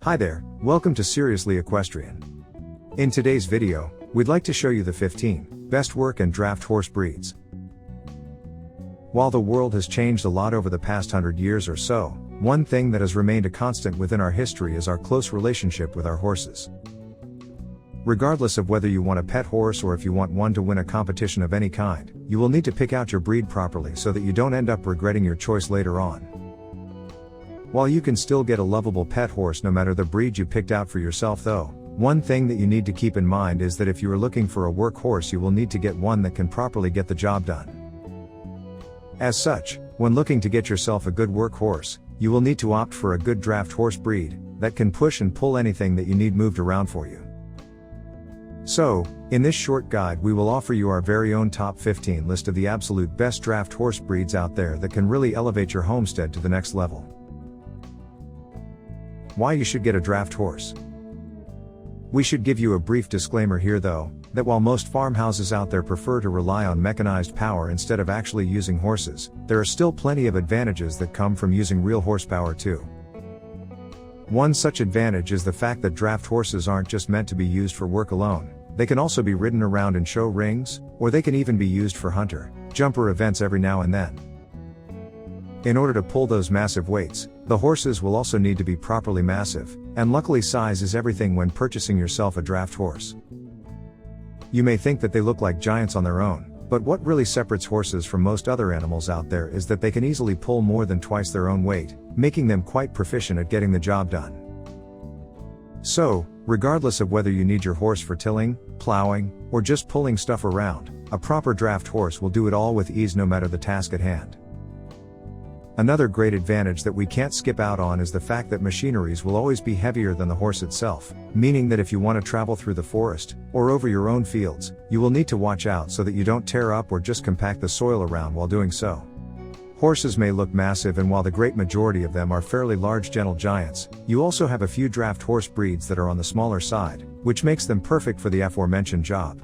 Hi there, welcome to Seriously Equestrian. In today's video, we'd like to show you the 15 best work and draft horse breeds. While the world has changed a lot over the past 100 years or so, one thing that has remained a constant within our history is our close relationship with our horses. Regardless of whether you want a pet horse or if you want one to win a competition of any kind, you will need to pick out your breed properly so that you don't end up regretting your choice later on. While you can still get a lovable pet horse no matter the breed you picked out for yourself though, one thing that you need to keep in mind is that if you are looking for a work horse you will need to get one that can properly get the job done. As such, when looking to get yourself a good work horse, you will need to opt for a good draft horse breed that can push and pull anything that you need moved around for you. So, in this short guide we will offer you our very own top 15 list of the absolute best draft horse breeds out there that can really elevate your homestead to the next level. Why you should get a draft horse. We should give you a brief disclaimer here though, that while most farmhouses out there prefer to rely on mechanized power instead of actually using horses, there are still plenty of advantages that come from using real horsepower too. One such advantage is the fact that draft horses aren't just meant to be used for work alone, they can also be ridden around in show rings, or they can even be used for hunter, jumper events every now and then. In order to pull those massive weights, the horses will also need to be properly massive, and luckily size is everything when purchasing yourself a draft horse. You may think that they look like giants on their own, but what really separates horses from most other animals out there is that they can easily pull more than twice their own weight, making them quite proficient at getting the job done. So, regardless of whether you need your horse for tilling, plowing, or just pulling stuff around, a proper draft horse will do it all with ease no matter the task at hand. Another great advantage that we can't skip out on is the fact that machineries will always be heavier than the horse itself, meaning that if you want to travel through the forest, or over your own fields, you will need to watch out so that you don't tear up or just compact the soil around while doing so. Horses may look massive, and while the great majority of them are fairly large gentle giants, you also have a few draft horse breeds that are on the smaller side, which makes them perfect for the aforementioned job.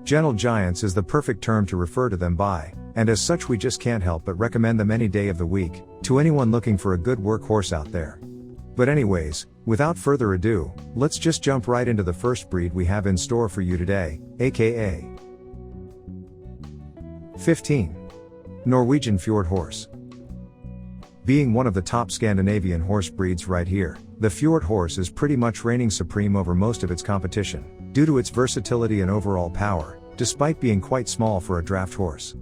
Gentle giants is the perfect term to refer to them by, and as such we just can't help but recommend them any day of the week, to anyone looking for a good work horse out there. But anyways, without further ado, let's just jump right into the first breed we have in store for you today, aka 15. Norwegian Fjord Horse. Being one of the top Scandinavian horse breeds right here, the Fjord horse is pretty much reigning supreme over most of its competition, due to its versatility and overall power, despite being quite small for a draft horse.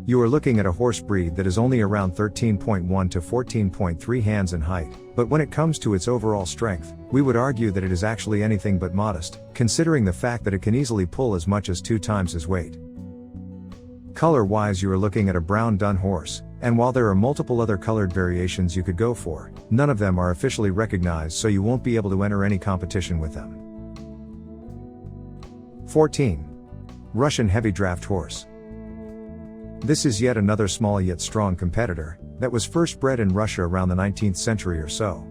You are looking at a horse breed that is only around 13.1 to 14.3 hands in height, but when it comes to its overall strength, we would argue that it is actually anything but modest, considering the fact that it can easily pull as much as 2 times his weight. Color-wise you are looking at a brown dun horse, and while there are multiple other colored variations you could go for, none of them are officially recognized, so you won't be able to enter any competition with them. 14. Russian Heavy Draft Horse. This is yet another small yet strong competitor, that was first bred in Russia around the 19th century or so.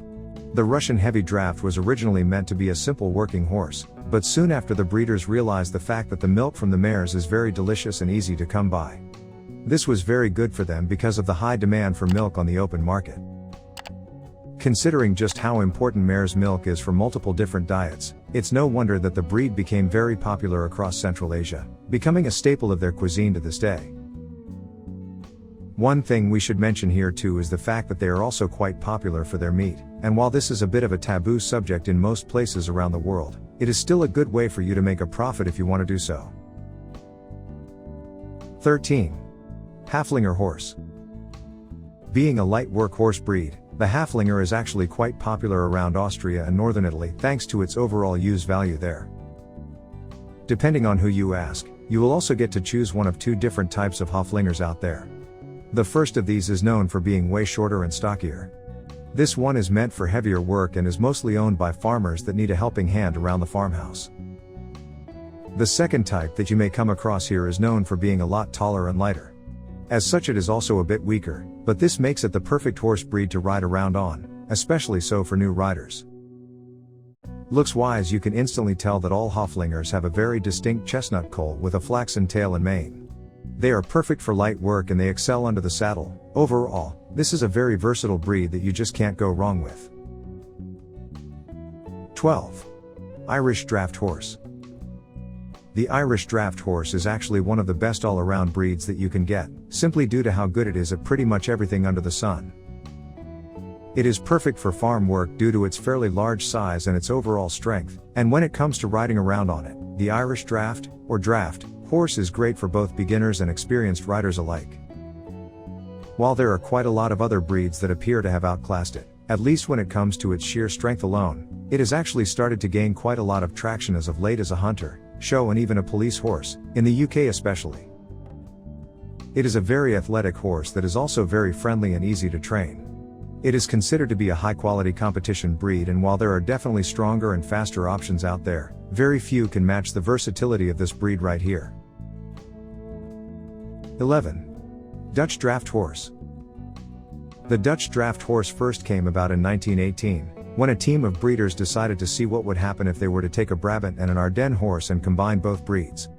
The Russian Heavy Draft was originally meant to be a simple working horse, but soon after the breeders realized the fact that the milk from the mares is very delicious and easy to come by. This was very good for them because of the high demand for milk on the open market. Considering just how important mare's milk is for multiple different diets, it's no wonder that the breed became very popular across Central Asia, becoming a staple of their cuisine to this day. One thing we should mention here too is the fact that they are also quite popular for their meat, and while this is a bit of a taboo subject in most places around the world, it is still a good way for you to make a profit if you want to do so. 13. Haflinger Horse. Being a light work horse breed, the Haflinger is actually quite popular around Austria and northern Italy thanks to its overall use value there. Depending on who you ask, you will also get to choose one of 2 different types of Haflingers out there. The first of these is known for being way shorter and stockier. This one is meant for heavier work and is mostly owned by farmers that need a helping hand around the farmhouse. The second type that you may come across here is known for being a lot taller and lighter. As such it is also a bit weaker, but this makes it the perfect horse breed to ride around on, especially so for new riders. Looks-wise you can instantly tell that all Haflingers have a very distinct chestnut coat with a flaxen tail and mane. They are perfect for light work and they excel under the saddle. Overall, this is a very versatile breed that you just can't go wrong with. 12. Irish Draught Horse. The Irish Draught Horse is actually one of the best all-around breeds that you can get, simply due to how good it is at pretty much everything under the sun. It is perfect for farm work due to its fairly large size and its overall strength, and when it comes to riding around on it, the Irish Draught, or Draught, horse is great for both beginners and experienced riders alike. While there are quite a lot of other breeds that appear to have outclassed it, at least when it comes to its sheer strength alone, it has actually started to gain quite a lot of traction as of late as a hunter, show and even a police horse, in the UK especially. It is a very athletic horse that is also very friendly and easy to train. It is considered to be a high-quality competition breed, and while there are definitely stronger and faster options out there, very few can match the versatility of this breed right here. 11. Dutch Draught Horse. The Dutch Draught Horse first came about in 1918, when a team of breeders decided to see what would happen if they were to take a Brabant and an Ardennes horse and combine both breeds.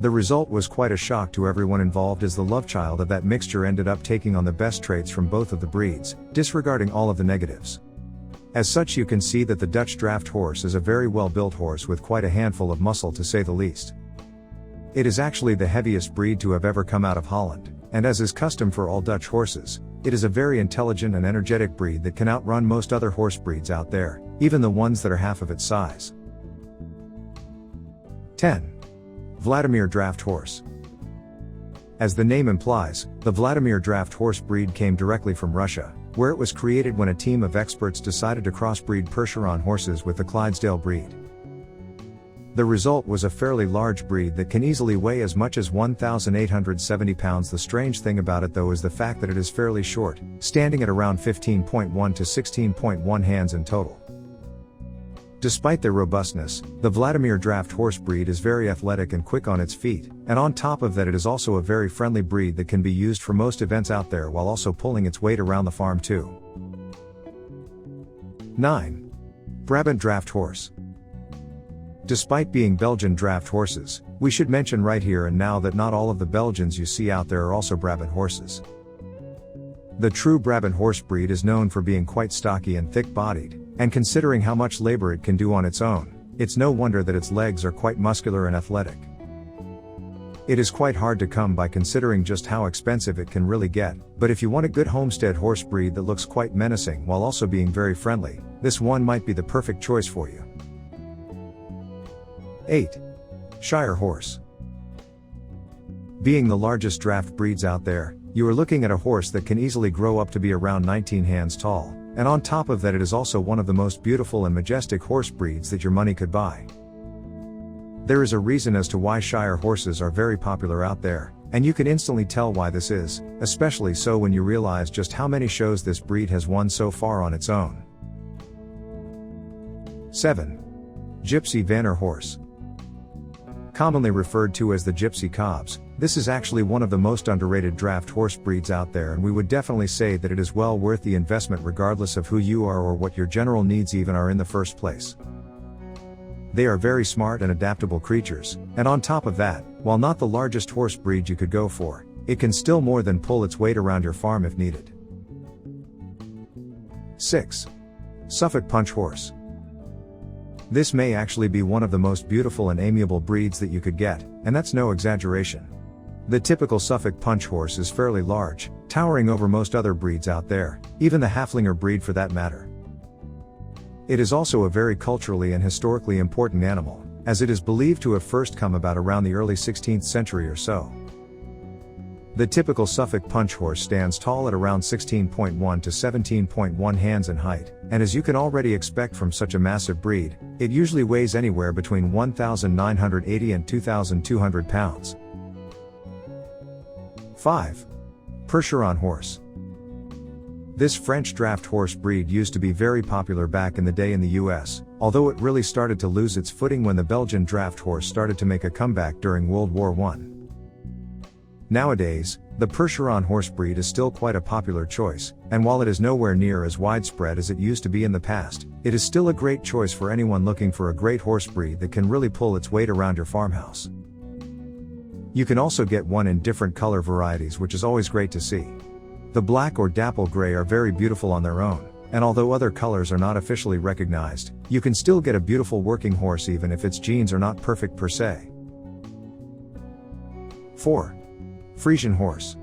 The result was quite a shock to everyone involved, as the love child of that mixture ended up taking on the best traits from both of the breeds, disregarding all of the negatives. As such, you can see that the Dutch Draught Horse is a very well-built horse with quite a handful of muscle, to say the least. It is actually the heaviest breed to have ever come out of Holland, and as is custom for all Dutch horses, it is a very intelligent and energetic breed that can outrun most other horse breeds out there, even the ones that are half of its size. 10. Vladimir Draught Horse. As the name implies, the Vladimir Draught Horse breed came directly from Russia, where it was created when a team of experts decided to crossbreed Percheron horses with the Clydesdale breed. The result was a fairly large breed that can easily weigh as much as 1,870 pounds. The strange thing about it though is the fact that it is fairly short, standing at around 15.1 to 16.1 hands in total. Despite their robustness, the Vladimir Draught horse breed is very athletic and quick on its feet, and on top of that it is also a very friendly breed that can be used for most events out there while also pulling its weight around the farm too. 9. Brabant Draught Horse. Despite being Belgian Draught horses, we should mention right here and now that not all of the Belgians you see out there are also Brabant horses. The true Brabant horse breed is known for being quite stocky and thick-bodied, and considering how much labor it can do on its own, it's no wonder that its legs are quite muscular and athletic. It is quite hard to come by considering just how expensive it can really get, but if you want a good homestead horse breed that looks quite menacing while also being very friendly, this one might be the perfect choice for you. 8. Shire Horse. Being the largest draft breeds out there, you are looking at a horse that can easily grow up to be around 19 hands tall, and on top of that it is also one of the most beautiful and majestic horse breeds that your money could buy. There is a reason as to why Shire horses are very popular out there, and you can instantly tell why this is, especially so when you realize just how many shows this breed has won so far on its own. 7. Gypsy Vanner Horse. Commonly referred to as the Gypsy Cobs, this is actually one of the most underrated draft horse breeds out there, and we would definitely say that it is well worth the investment regardless of who you are or what your general needs even are in the first place. They are very smart and adaptable creatures, and on top of that, while not the largest horse breed you could go for, it can still more than pull its weight around your farm if needed. 6. Suffolk Punch Horse. This may actually be one of the most beautiful and amiable breeds that you could get, and that's no exaggeration. The typical Suffolk Punch Horse is fairly large, towering over most other breeds out there, even the Haflinger breed for that matter. It is also a very culturally and historically important animal, as it is believed to have first come about around the early 16th century or so. The typical Suffolk Punch Horse stands tall at around 16.1 to 17.1 hands in height, and as you can already expect from such a massive breed, it usually weighs anywhere between 1,980 and 2,200 pounds. 5. Percheron Horse. This French draft horse breed used to be very popular back in the day in the US, although it really started to lose its footing when the Belgian draft horse started to make a comeback during World War I. Nowadays, the Percheron horse breed is still quite a popular choice, and while it is nowhere near as widespread as it used to be in the past, it is still a great choice for anyone looking for a great horse breed that can really pull its weight around your farmhouse. You can also get one in different color varieties, which is always great to see. The black or dapple gray are very beautiful on their own, and although other colors are not officially recognized, you can still get a beautiful working horse even if its genes are not perfect per se. 4. Friesian Horse.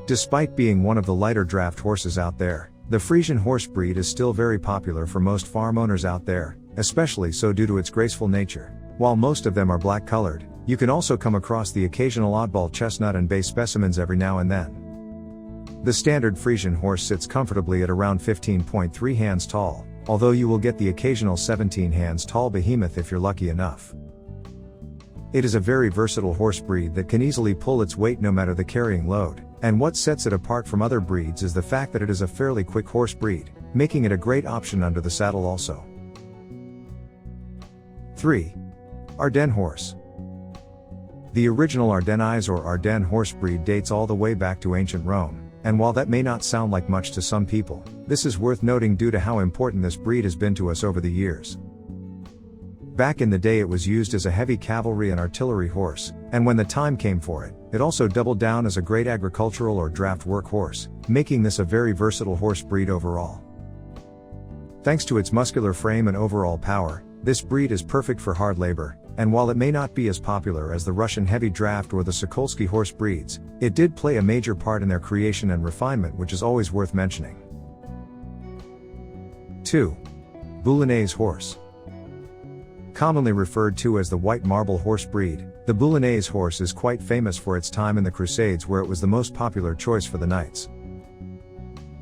Despite being one of the lighter draft horses out there, the Friesian horse breed is still very popular for most farm owners out there, especially so due to its graceful nature. While most of them are black colored, you can also come across the occasional oddball chestnut and bay specimens every now and then. The standard Friesian horse sits comfortably at around 15.3 hands tall, although you will get the occasional 17 hands tall behemoth if you're lucky enough. It is a very versatile horse breed that can easily pull its weight no matter the carrying load, and what sets it apart from other breeds is the fact that it is a fairly quick horse breed, making it a great option under the saddle also. 3. Ardennes Horse. The original Ardennes or Ardennes horse breed dates all the way back to ancient Rome, and while that may not sound like much to some people, this is worth noting due to how important this breed has been to us over the years. Back in the day it was used as a heavy cavalry and artillery horse, and when the time came for it, it also doubled down as a great agricultural or draft work horse, making this a very versatile horse breed overall. Thanks to its muscular frame and overall power, this breed is perfect for hard labor, and while it may not be as popular as the Russian heavy draft or the Sokolsky horse breeds, it did play a major part in their creation and refinement, which is always worth mentioning. 2. Boulonnais Horse. Commonly referred to as the white marble horse breed, the Boulonnais horse is quite famous for its time in the Crusades where it was the most popular choice for the knights.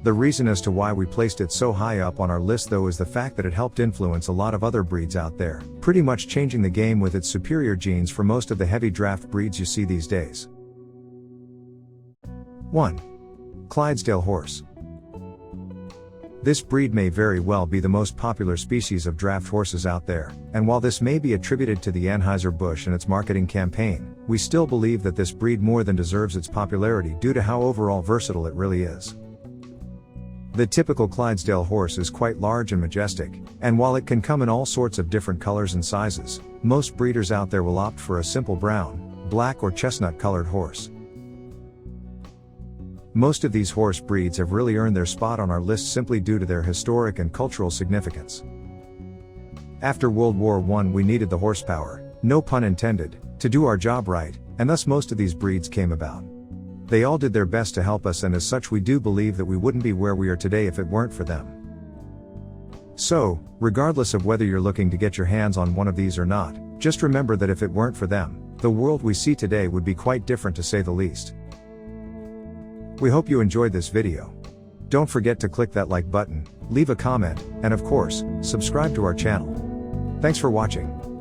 The reason as to why we placed it so high up on our list though is the fact that it helped influence a lot of other breeds out there, pretty much changing the game with its superior genes for most of the heavy draft breeds you see these days. 1. Clydesdale Horse. This breed may very well be the most popular species of draft horses out there, and while this may be attributed to the Anheuser-Busch and its marketing campaign, we still believe that this breed more than deserves its popularity due to how overall versatile it really is. The typical Clydesdale horse is quite large and majestic, and while it can come in all sorts of different colors and sizes, most breeders out there will opt for a simple brown, black or chestnut colored horse. Most of these horse breeds have really earned their spot on our list simply due to their historic and cultural significance. After World War I we needed the horsepower, no pun intended, to do our job right, and thus most of these breeds came about. They all did their best to help us, and as such we do believe that we wouldn't be where we are today if it weren't for them. So, regardless of whether you're looking to get your hands on one of these or not, just remember that if it weren't for them, the world we see today would be quite different to say the least. We hope you enjoyed this video. Don't forget to click that like button, leave a comment, and of course, subscribe to our channel. Thanks for watching.